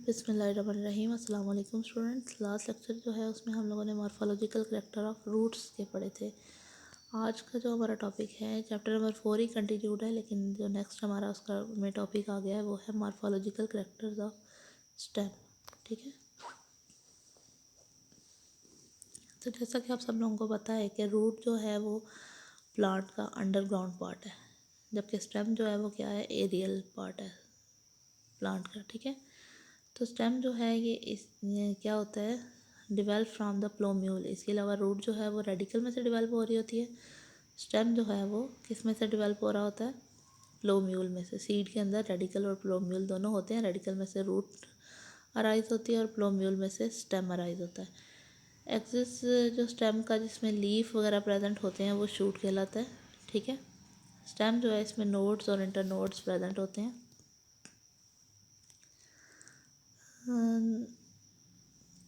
बिस्मिल्लाहिर्रहमानिर्रहीम। अस्सलाम वालेकुम स्टूडेंट्स। लास्ट लेक्चर जो है उसमें हम लोगों ने मॉर्फोलॉजिकल करैक्टर ऑफ रूट्स के पढ़े थे। आज का जो हमारा टॉपिक है चैप्टर नंबर 4 ही कंटिन्यूड है, लेकिन जो नेक्स्ट हमारा उसका में टॉपिक आ गया है वो है मॉर्फोलॉजिकल करैक्टर्स ऑफ स्टेम। ठीक है, तो जैसा कि आप सब लोगों को पता है कि रूट जो है वो प्लांट का अंडरग्राउंड पार्ट है, जबकि स्टेम जो है वो क्या है, एरियल पार्ट है प्लांट का। ठीक है, तो स्टेम जो है ये क्या होता है, डिवेल्प फ्रॉम द प्लोम्यूल। इसके अलावा रूट जो है वो रेडिकल में से डिवेल्प हो रही होती है। स्टेम जो है वो किस में से डिवेल्प हो रहा होता है, प्लोम्यूल में से। सीड के अंदर रेडिकल और प्लोम्यूल दोनों होते हैं। रेडिकल में से रूट अराइज होती है और प्लोम्यूल में से स्टेम अराइज होता है। एक्सिस जो स्टेम का जिसमें लीफ वगैरह प्रेजेंट होते हैं वो शूट कहलाता है। ठीक है, स्टेम जो है इसमें नोड्स और इंटरनोड्स प्रेजेंट होते हैं।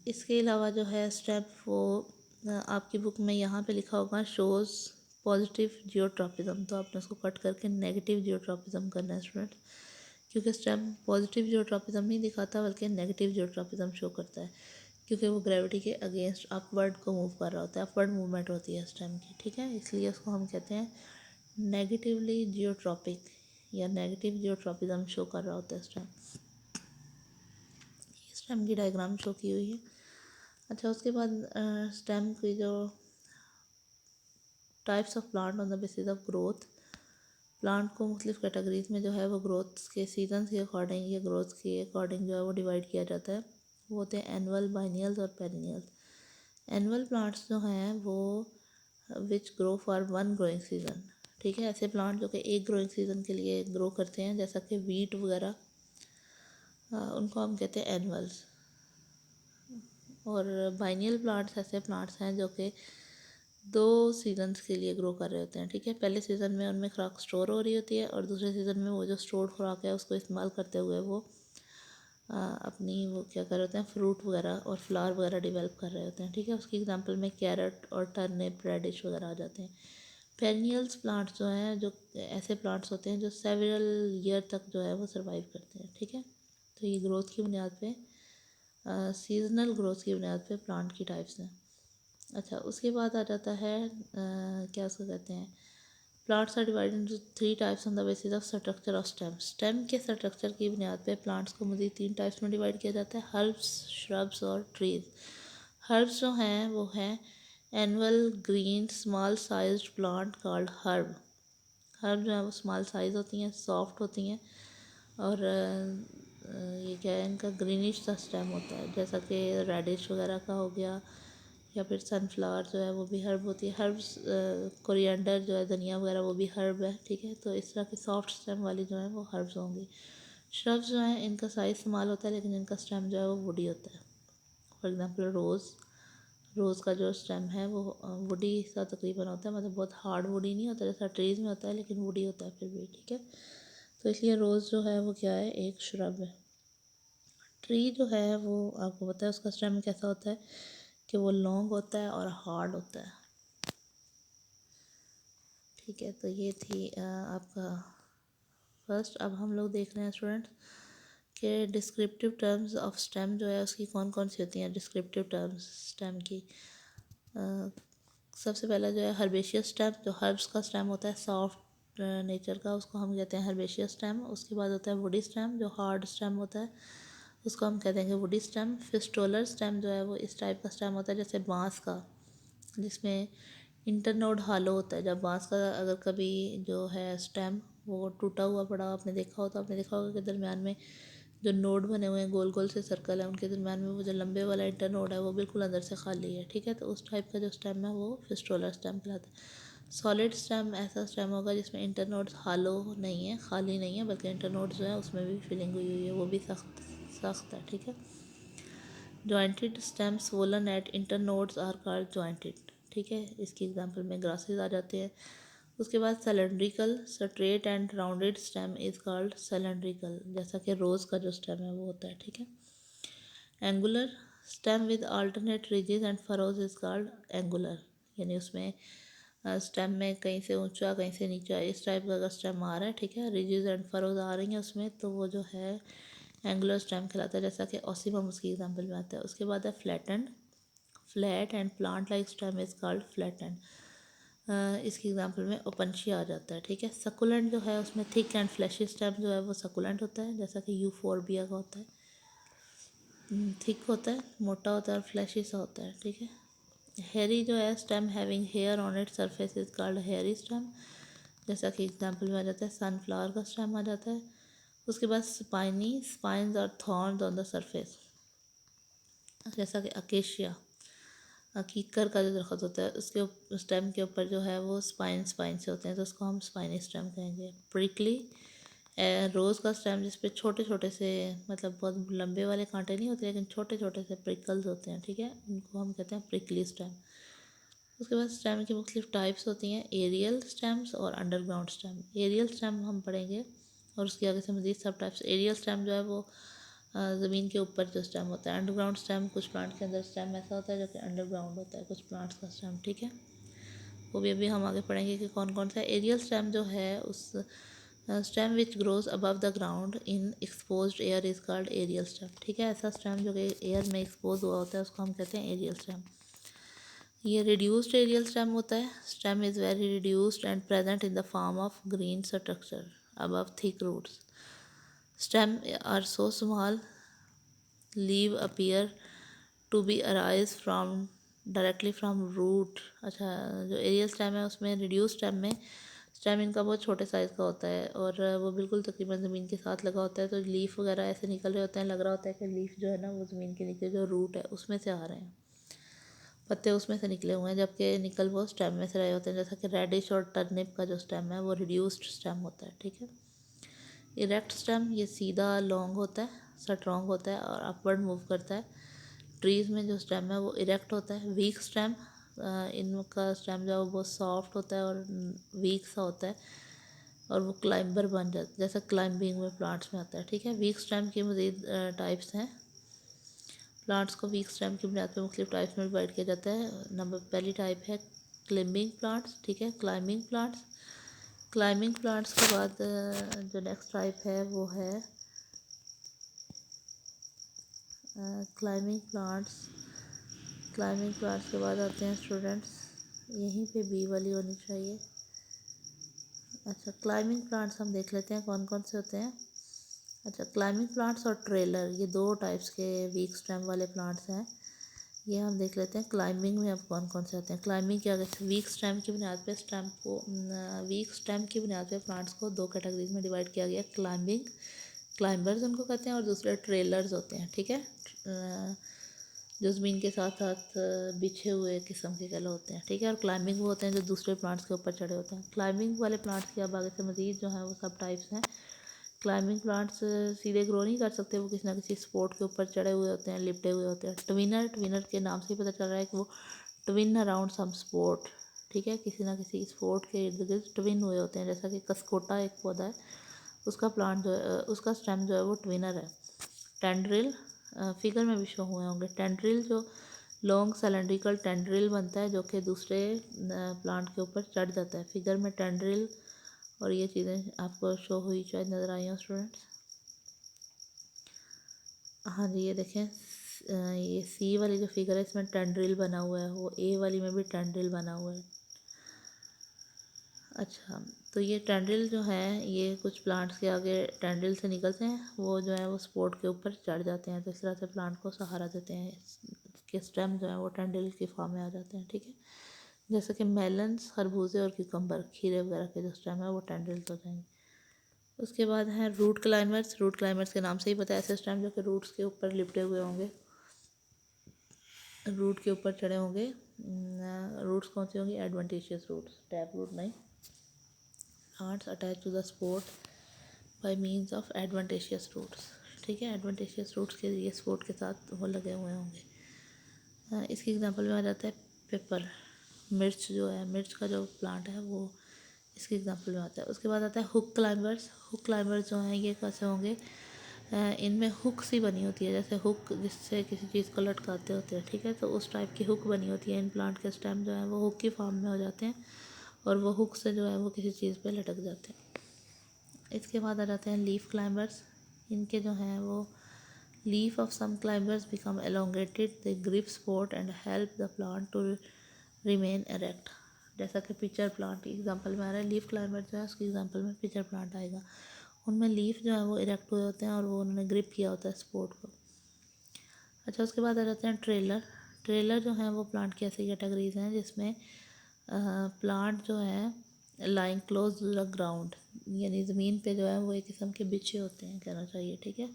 इसके अलावा जो है स्टेप वो आपकी बुक में यहाँ पे लिखा होगा शोज़ पॉजिटिव जियोट्रॉपिज्म, तो आपने उसको कट करके नेगेटिव जियोट्रॉपिज्म करना है स्टूडेंट, क्योंकि स्टेम पॉजिटिव जियोट्रॉपिज्म नहीं दिखाता बल्कि नेगेटिव जियोट्रॉपिज्म शो करता है, क्योंकि वो ग्रेविटी के अगेंस्ट अपवर्ड को मूव कर रहा होता है, अपवर्ड मूवमेंट होती है स्टेम की। ठीक है, इसलिए उसको हम कहते हैं नेगेटिवली जियोट्रॉपिक या नेगेटिव जियोट्रॉपिज्म शो कर रहा होता है स्टेम। स्टेम की डायग्राम शो की हुई है। अच्छा, उसके बाद स्टेम की जो types of plant on the basis of growth, plant को मुख्तलिफ कैटेगरीज में जो है वो ग्रोथ के सीजन के अकॉर्डिंग या ग्रोथ के अकॉर्डिंग जो है वो डिवाइड किया जाता है। वो होते हैं एनुअल, बाइनियल्स और पेरिनियल्स। एनुअल प्लांट्स जो हैं वो which grow for one growing season. ठीक है, ऐसे प्लांट जो कि एक ग्रोइंग सीजन के लिए ग्रो करते हैं, जैसा कि वीट वगैरह, उनको हम कहते हैं एनुअल्स। और बाइनियल प्लांट्स ऐसे प्लांट्स हैं जो कि 2 सीजन्स के लिए ग्रो कर रहे होते हैं। ठीक है, पहले सीज़न में उनमें खुराक स्टोर हो रही होती है और दूसरे सीज़न में वो जो स्टोर्ड खुराक है उसको इस्तेमाल करते हुए वो अपनी वो क्या कर रहे होते हैं, फ्रूट वगैरह और फ्लावर वगैरह डेवलप कर रहे होते हैं। ठीक है, उसकी एग्जांपल में कैरेट और टर्निप, रेडिश वगैरह आ जाते हैं। पेरिनियल्स प्लांट्स जो हैं, जो ऐसे प्लांट्स होते हैं जो सेवरल ईयर तक जो है वो सर्वाइव करते हैं। ठीक है, तो ये ग्रोथ की बुनियाद पे, सीजनल ग्रोथ की बुनियाद पे प्लांट की टाइप्स हैं। अच्छा, उसके बाद आ जाता है क्या उसको कहते हैं, plants are divided into 3 types on the basis of structure of stem. Stem के स्ट्रक्चर की बुनियाद पे प्लांट्स को मज़ीद 3 टाइप्स में डिवाइड किया जाता है, हर्ब्स, श्रब्स और ट्रीज। हर्ब्स जो हैं वो हैं annual green small sized plant called herb. Herb जो है वो स्मॉल साइज़ होती हैं, सॉफ्ट होती हैं और ये क्या है, इनका ग्रीनिश सा स्टेम होता है, जैसा कि रेडिश वगैरह का हो गया, या फिर सनफ्लावर जो है वो भी हर्ब होती है। हर्ब्स, कोरिएंडर जो है, धनिया वगैरह, वो भी हर्ब है। ठीक है, तो इस तरह की सॉफ्ट स्टेम वाली जो है वो हर्ब्स होंगी। श्रब्स जो हैं इनका साइज़ स्मॉल होता है लेकिन इनका स्टेम जो है वो वुडी होता है। फॉर एग्जांपल रोज़ का जो स्टेम है वो वुडी सा तकरीबन होता है, मतलब बहुत हार्ड वुडी नहीं होता जैसा ट्रीज़ में होता है, लेकिन वुडी होता है फिर भी। ठीक है, तो इसलिए रोज़ जो है वो क्या है, एक श्रब है। ट्री जो है वो आपको पता है उसका स्टेम कैसा होता है कि वो लॉन्ग होता है और हार्ड होता है। ठीक है, तो ये थी आपका फर्स्ट। अब हम लोग देख रहे हैं स्टूडेंट्स के डिस्क्रिप्टिव टर्म्स ऑफ स्टेम जो है उसकी कौन कौन सी होती हैं। डिस्क्रिप्टिव टर्म्स स्टेम की, सबसे पहला जो है हर्बेशियस स्टेम, जो हर्ब्स का स्टेम होता है सॉफ्ट नेचर का, उसको हम कहते हैं हर्बेशियस स्टेम। उसके बाद होता है वुडी स्टेम, जो हार्ड स्टेम होता है, उसको हम कहते हैं वुडी स्टेम। फिस्टोलर स्टेम जो है वो इस टाइप का स्टेम होता है जैसे बांस का, जिसमें इंटरनोड हालो होता है। जब बांस का अगर कभी जो है स्टेम वो टूटा हुआ पड़ा आपने देखा हो, तो आपने देखा होगा कि दरमियान में जो नोड बने हुए हैं, गोल गोल से सर्कल है, उनके दरमियान में वो जो लंबे वाला इंटरनोड है वो बिल्कुल अंदर से खाली है। ठीक है, तो उस टाइप का जो स्टेम है वो फिस्टोलर स्टेम कहलाता है। सॉलिड स्टेम ऐसा स्टेम होगा जिसमें इंटरनोड्स हालो नहीं है, खाली नहीं है, बल्कि इंटरनोड जो है उसमें भी फिलिंग हुई हुई है, वो भी सख्त सख्त है। ठीक है, jointed stem swollen at internodes are called jointed. ठीक है, इसकी एग्जांपल में ग्रासेस आ जाते हैं। उसके बाद cylindrical, straight and rounded stem is called cylindrical, जैसा कि रोज़ का जो स्टेम है वो होता है। ठीक है, angular stem with alternate ridges and furrows is called angular, यानी उसमें स्टेम में कहीं से ऊंचा कहीं से नीचा इस टाइप का अगर स्टेम आ रहा है, ठीक है, रिजेस एंड फरोज आ रही हैं उसमें, तो वो जो है एंगुलर स्टेम कहलाता है, जैसा कि ऑसिमम उसकी एग्जांपल में आता है। उसके बाद है flat and plant like stem is called flattened. इसकी एग्जांपल में ओपनशिया आ जाता है, ठीक है। सकुलेंट जो है उसमें थिक एंड फ्लैशी स्टेम जो है वो सकुलेंट होता है, जैसा कि यूफोर्बिया का होता है। थिक होता है, मोटा होता है और फ्लैशी सा होता है, ठीक है। हेयरी जो है stem having hair on it surface is called hairy stem, जैसा कि एग्जांपल में आ जाता है सनफ्लावर का स्टेम आ जाता है। उसके बाद स्पाइन्स और थॉर्न्स ऑन द सरफेस, जैसा कि अकेशिया, कीकर का जो दरख्त होता है उसके स्टेम के ऊपर जो है वो स्पाइन से होते हैं, तो उसको हम स्पाइनी स्टेम कहेंगे। प्रिकली रोज़ का स्टेम जिस पे छोटे छोटे से, मतलब बहुत लंबे वाले कांटे नहीं होते लेकिन छोटे छोटे से प्रिकल्स होते हैं, ठीक है, उनको हम कहते हैं प्रिकली स्टेम। उसके बाद स्टेम की मुख्तलिफ टाइप्स होती हैं, एरियल स्टेम्स और अंडरग्राउंड स्टेम। एरियल स्टेम हम पढ़ेंगे और उसके आगे से मज़ीद सब टाइप्स। एरियल स्टेम जो है वो ज़मीन के ऊपर जो स्टेम होता है। अंडरग्राउंड स्टेम, कुछ प्लांट के अंदर स्टेम ऐसा होता है जो कि अंडरग्राउंड होता है, कुछ प्लांट्स का स्टेम, ठीक है। वो भी अभी हम आगे पढ़ेंगे कि कौन कौन सा। एरियल स्टेम जो है उस stem which grows above the ground in exposed air is called aerial stem, ठीक है। ऐसा स्टेम जो कि एयर में एक्सपोज हुआ होता है उसको हम कहते हैं एरियल स्टेम। ये रिड्यूस्ड एरियल स्टेम होता है। Stem is very reduced and present in the form of green structure above thick roots. Stem are so small leave appear to be arise from directly from root. अच्छा, जो aerial stem है उसमें, reduce stem में stem इनका बहुत छोटे size का होता है और वो बिल्कुल तकरीबन ज़मीन के साथ लगा होता है, तो लीफ वगैरह ऐसे निकल रहे होते हैं, लग रहा होता है कि लीफ जो है ना वो ज़मीन के नीचे जो रूट है उसमें से आ रहे हैं, पत्ते उसमें से निकले हुए हैं, जबकि निकल वो स्टेम में से रहे होते हैं। जैसा कि रेडिश और टर्निप का जो स्टेम है वो रिड्यूस्ड स्टेम होता है, ठीक है। इरेक्ट स्टेम, ये सीधा लॉन्ग होता है, स्ट्रॉन्ग होता है और अपवर्ड मूव करता है। ट्रीज़ में जो स्टेम है वो इरेक्ट होता है। वीक स्टेम, इनका स्टेम जो है वो बहुत सॉफ्ट होता है और वीक सा होता है और वो क्लाइंबर बन जाता है, जैसा क्लाइंबिंग में प्लांट्स में आता है, ठीक है। वीक स्टेम की मज़ीद टाइप्स हैं। प्लांट्स को वीक स्टेम की बुनियाद पर मुख्तलिफ टाइप्स में डिवाइड किया जाता है। पहली टाइप है क्लाइंबिंग प्लांट्स, ठीक है, क्लाइंबिंग प्लांट्स। क्लाइंबिंग प्लांट्स के बाद जो नेक्स्ट टाइप है वो है क्लाइंबिंग प्लांट्स। क्लाइंबिंग प्लांट्स के बाद आते हैं स्टूडेंट्स, यहीं पे बी वाली होनी चाहिए। अच्छा, क्लाइंबिंग प्लांट्स हम देख लेते हैं कौन कौन से होते हैं। अच्छा, क्लाइंबिंग प्लांट्स और ट्रेलर, ये दो टाइप्स के वीक स्टेम वाले प्लांट्स हैं। ये हम देख लेते हैं क्लाइंबिंग में अब कौन कौन से होते हैं। क्लाइंबिंग की अगर वीक स्टेम की बुनियाद पे वीक स्टेम की बुनियाद पे प्लांट्स को दो कैटेगरीज में डिवाइड किया गया। क्लाइंबर्स उनको कहते हैं और दूसरे ट्रेलर्स होते हैं, ठीक है। जो ज़मीन के साथ साथ बिछे हुए किस्म के कलर होते हैं, ठीक है। और क्लाइंबिंग वो होते हैं जो दूसरे प्लांट्स के ऊपर चढ़े होते हैं। क्लाइंबिंग वाले प्लांट्स की अब आगे से मज़ीद जो है वो सब टाइप्स हैं। क्लाइंबिंग प्लांट्स सीधे ग्रो नहीं कर सकते, वो किसी ना किसी स्पोर्ट के ऊपर चढ़े हुए होते हैं, लिपटे हुए होते हैं। ट्विनर के नाम से ही पता चल रहा है कि वो ट्विन अराउंड सम स्पोर्ट, ठीक है, किसी ना किसी स्पोर्ट के इर्द गिर्द ट्विन हुए होते हैं। जैसा कि कसकोटा एक पौधा है, उसका प्लांट जो है, उसका स्टेम जो है वो ट्विनर है। टेंड्रिल फिगर में भी शो हुए होंगे। टेंड्रिल जो लॉन्ग सिलेंड्रिकल टेंड्रिल बनता है जो कि दूसरे प्लांट के ऊपर चढ़ जाता है। फिगर में टेंड्रिल और ये चीज़ें आपको शो हुई शायद नज़र आई हो स्टूडेंट्स। हाँ जी, ये देखें, ये सी वाली जो फिगर है इसमें टेंड्रिल बना हुआ है, वो ए वाली में भी टेंड्रिल बना हुआ है। अच्छा, तो ये टेंड्रिल जो है ये कुछ प्लांट्स के आगे टेंड्रिल से निकलते हैं, वो जो है वो स्पोर्ट के ऊपर चढ़ जाते हैं, तो इस तरह से प्लांट को सहारा देते हैं कि स्टेम जो है वो टेंड्रिल की फॉर्म में आ जाते हैं, ठीक है। जैसे कि मेलन्स, खरबूजे और क्यूकम्बर, खीरे वगैरह के जो स्टेम है वो टेंड्रिल्स हो जाएंगे। उसके बाद है रूट क्लाइंबर्स। रूट क्लाइंबर्स के नाम से ही पता है, ऐसे स्टेम जो कि रूट्स के ऊपर लिपटे हुए होंगे, रूट के ऊपर चढ़े होंगे। रूट्स कौन सी होंगी? एडवेंटिशियस रूट्स, टैप रूट नहीं। Plants attach to the support by means of adventitious roots, ठीक है। एडवेंटिशियस रूट्स के लिए स्पोर्ट के साथ वो लगे हुए होंगे। इसकी एग्जांपल में आ जाता है पेपर, मिर्च जो है, मिर्च का जो प्लांट है वो इसकी एग्जांपल में आता है। उसके बाद आता है हुक क्लाइंबर्स। हुक क्लाइंबर्स जो हैं ये कैसे होंगे? इनमें हुक सी बनी होती है, जैसे हुक जिससे किसी चीज़ को लटकाते होते हैं, ठीक है, तो उस टाइप की हुक बनी होती है। इन प्लांट के स्टेम जो है वो हुक की फॉर्म में हो जाते हैं और वो हुक से जो है वो किसी चीज़ पे लटक जाते हैं। इसके बाद आ जाते हैं लीफ क्लाइंबर्स। इनके जो हैं वो leaf of some climbers become elongated, they grip support and help the plant to remain erect. जैसा कि पिचर प्लांट की एग्जांपल में आ रहा है, लीफ क्लाइंबर जो है उसकी एग्जांपल में पिचर प्लांट आएगा। उनमें लीफ जो है वो इरेक्ट हुए होते हैं और वो उन्होंने ग्रिप किया होता है सपोर्ट को। अच्छा, उसके बाद आ जाते हैं ट्रेलर। ट्रेलर जो है वो प्लांट की ऐसी कैटेगरीज हैं जिसमें प्लांट जो है lying close to the ground, यानी ज़मीन पे जो है वो एक किस्म के बिछे होते हैं कहना चाहिए, ठीक है।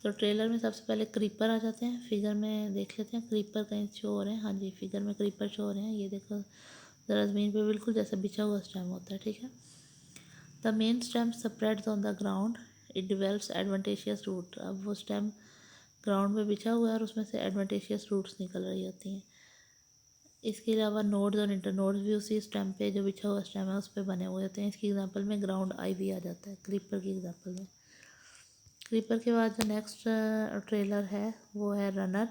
तो ट्रेलर में सबसे पहले क्रीपर आ जाते हैं। फिगर में देख लेते हैं क्रीपर कहीं शो हो रहे हैं। हाँ जी, फिगर में क्रीपर शो हो रहे हैं। ये देखो ज़रा ज़मीन पे बिल्कुल जैसा बिछा हुआ स्टेम होता है, ठीक है। The main stem spreads on the ground, it develops adventitious root. अब वो स्टेम ग्राउंड पे बिछा हुआ है और उसमें से एडवेंटेशियस रूट्स निकल रही होती हैं। इसके अलावा नोड्स और इंटरनोड्स भी उसी स्टेम पे जो बिछा हुआ स्टेम है उस पर बने हुए होते हैं। इसकी एग्जांपल में ग्राउंड आईवी आ जाता है क्रीपर की एग्जांपल में। क्रीपर के बाद जो नेक्स्ट ट्रेलर है वो है रनर।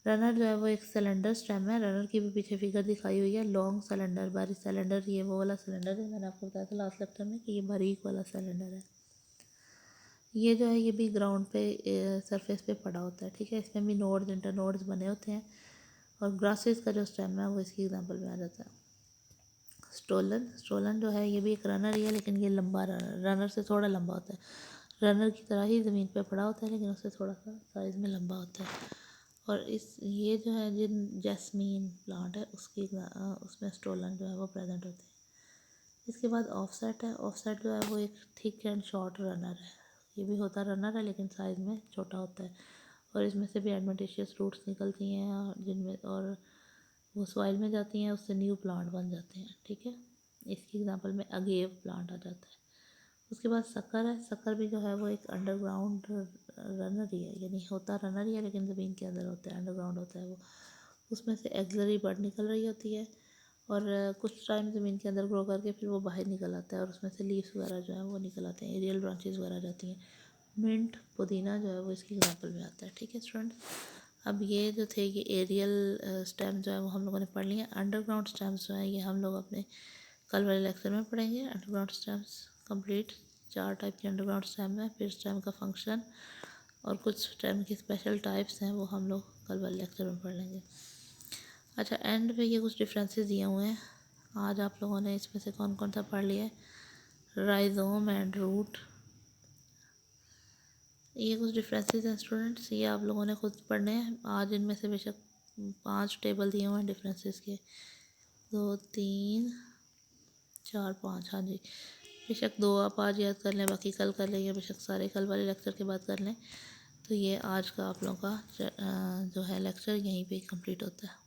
रनर जो है वो एक सिलेंडर स्टेम है। रनर की भी पीछे फिगर दिखाई हुई है। लॉन्ग सिलेंडर, बारीक सिलेंडर, ये वो वाला सिलेंडर है, मैंने आपको बताया था लास्ट लेक्चर में कि ये बारीक वाला सिलेंडर है। ये जो है ये भी ग्राउंड पे सरफेस पे पड़ा होता है, ठीक है। इसमें भी नोड्स इंटरनोड्स बने होते हैं और ग्रासेस का जो स्टेम है वो इसकी एग्जांपल में आ जाता है। स्टोलन, स्टोलन जो है ये भी एक रनर ही है, लेकिन ये लंबा रनर से थोड़ा लंबा होता है। रनर की तरह ही ज़मीन पे पड़ा होता है लेकिन उससे थोड़ा सा साइज़ में लंबा होता है। और इस ये जो है जिन जैस्मीन प्लांट है उसकी उसमें स्टोलन जो है वो प्रेजेंट होते हैं। इसके बाद ऑफसेट है। ऑफसेट जो है वो एक थिक एंड शॉर्ट रनर है। ये भी होता रनर है लेकिन साइज़ में छोटा होता है और इसमें से भी एडवेंटेशियस रूट्स निकलती हैं और जिनमें और वो सॉइल में जाती हैं, उससे न्यू प्लांट बन जाते हैं, ठीक है। इसकी एग्जांपल में अगेव प्लांट आ जाता है। उसके बाद शक्कर है। शक्कर भी जो है वो एक अंडरग्राउंड रनर ही है, यानी होता रनर ही है लेकिन ज़मीन के अंदर होता है, अंडरग्राउंड होता है वो। उसमें से एक्सिलरी बड निकल रही होती है और कुछ टाइम ज़मीन के अंदर ग्रो करके फिर वो बाहर निकल आता है और उसमें से लीव्स वगैरह जो है वो निकल आते हैं, एरियल ब्रांचेस वगैरह जाती हैं। मिंट, पुदीना जो है वो इसकी एग्जांपल में आता है, ठीक है स्टूडेंट्स। अब ये जो थे ये एरियल स्टेम जो है वो हम लोगों ने पढ़ लिए। अंडरग्राउंड स्टेम्स जो है ये हम लोग अपने कल वाले लेक्चर में पढ़ेंगे। अंडरग्राउंड स्टेम्स कंप्लीट 4 टाइप के अंडरग्राउंड स्टेम है, फिर स्टेम का फंक्शन और कुछ स्टेम की स्पेशल टाइप्स हैं वो हम लोग कल वाले लेक्चर में पढ़ लेंगे। अच्छा, एंड पे ये कुछ डिफरेंसेस दिए हुए हैं। आज आप लोगों ने इसमें से कौन कौन सा पढ़ लिया है? राइजोम एंड रूट, ये कुछ डिफरेंसेस हैं स्टूडेंट्स, ये आप लोगों ने खुद पढ़ने हैं। आज इनमें से बेशक 5 टेबल दिए हुए हैं डिफरेंसेस के, 2 3 4 5, हाँ जी। बेशक 2 आप आज याद कर लें, बाकी कल कर लें, या बेशक सारे कल वाले लेक्चर के बाद कर लें। तो ये आज का आप लोगों का जो है लेक्चर यहीं पे कंप्लीट होता है।